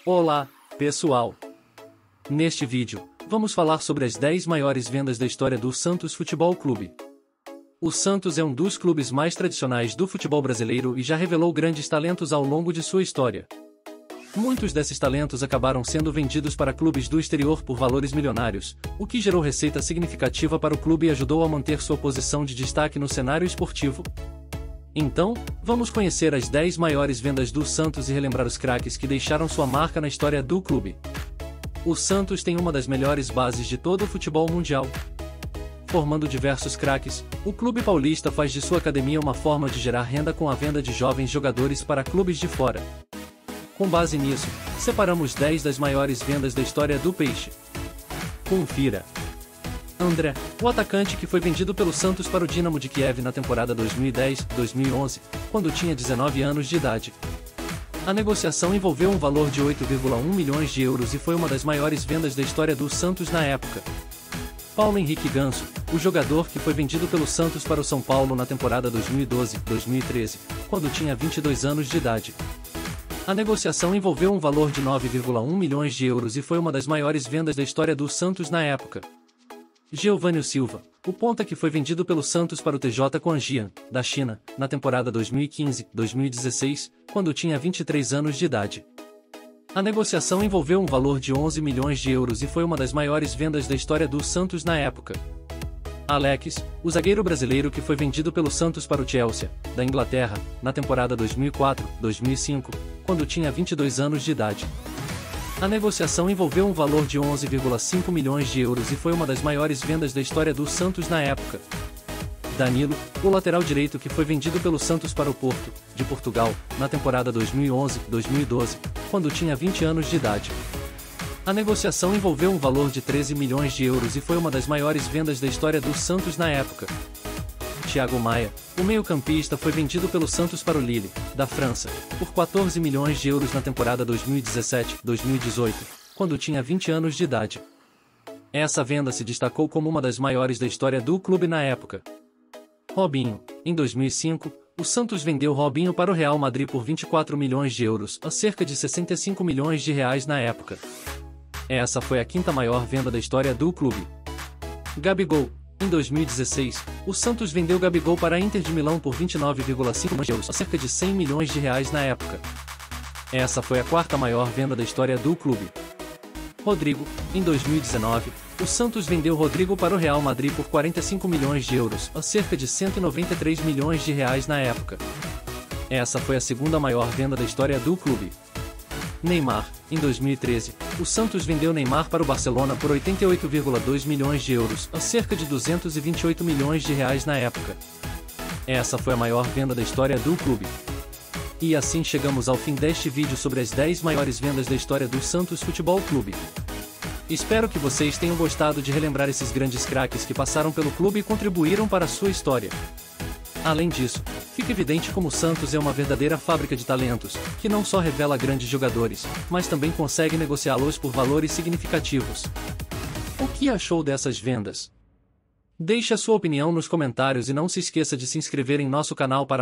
Olá, pessoal! Neste vídeo, vamos falar sobre as 10 maiores vendas da história do Santos Futebol Clube. O Santos é um dos clubes mais tradicionais do futebol brasileiro e já revelou grandes talentos ao longo de sua história. Muitos desses talentos acabaram sendo vendidos para clubes do exterior por valores milionários, o que gerou receita significativa para o clube e ajudou a manter sua posição de destaque no cenário esportivo. Então, vamos conhecer as 10 maiores vendas do Santos e relembrar os craques que deixaram sua marca na história do clube. O Santos tem uma das melhores bases de todo o futebol mundial. Formando diversos craques, o clube paulista faz de sua academia uma forma de gerar renda com a venda de jovens jogadores para clubes de fora. Com base nisso, separamos 10 das maiores vendas da história do Peixe. Confira. André, o atacante que foi vendido pelo Santos para o Dinamo de Kiev na temporada 2010-2011, quando tinha 19 anos de idade. A negociação envolveu um valor de 8,1 milhões de euros e foi uma das maiores vendas da história do Santos na época. Paulo Henrique Ganso, o jogador que foi vendido pelo Santos para o São Paulo na temporada 2012-2013, quando tinha 22 anos de idade. A negociação envolveu um valor de 9,1 milhões de euros e foi uma das maiores vendas da história do Santos na época. Geovânio Silva, o ponta que foi vendido pelo Santos para o TJ Quanjian, da China, na temporada 2015-2016, quando tinha 23 anos de idade. A negociação envolveu um valor de 11 milhões de euros e foi uma das maiores vendas da história do Santos na época. Alex, o zagueiro brasileiro que foi vendido pelo Santos para o Chelsea, da Inglaterra, na temporada 2004-2005, quando tinha 22 anos de idade. A negociação envolveu um valor de 11,5 milhões de euros e foi uma das maiores vendas da história do Santos na época. Danilo, o lateral direito que foi vendido pelo Santos para o Porto, de Portugal, na temporada 2011-2012, quando tinha 20 anos de idade. A negociação envolveu um valor de 13 milhões de euros e foi uma das maiores vendas da história do Santos na época. Thiago Maia, o meio-campista foi vendido pelo Santos para o Lille, da França, por 14 milhões de euros na temporada 2017-2018, quando tinha 20 anos de idade. Essa venda se destacou como uma das maiores da história do clube na época. Robinho, em 2005, o Santos vendeu Robinho para o Real Madrid por 24 milhões de euros, a cerca de 65 milhões de reais na época. Essa foi a quinta maior venda da história do clube. Gabigol, em 2016, o Santos vendeu Gabigol para a Inter de Milão por 29,5 milhões de euros, a cerca de 100 milhões de reais na época. Essa foi a quarta maior venda da história do clube. Rodrigo, em 2019, o Santos vendeu Rodrigo para o Real Madrid por 45 milhões de euros, a cerca de 193 milhões de reais na época. Essa foi a segunda maior venda da história do clube. Neymar, em 2013, o Santos vendeu Neymar para o Barcelona por 88,2 milhões de euros, a cerca de 228 milhões de reais na época. Essa foi a maior venda da história do clube. E assim chegamos ao fim deste vídeo sobre as 10 maiores vendas da história do Santos Futebol Clube. Espero que vocês tenham gostado de relembrar esses grandes craques que passaram pelo clube e contribuíram para a sua história. Além disso, fica evidente como o Santos é uma verdadeira fábrica de talentos, que não só revela grandes jogadores, mas também consegue negociá-los por valores significativos. O que achou dessas vendas? Deixe a sua opinião nos comentários e não se esqueça de se inscrever em nosso canal para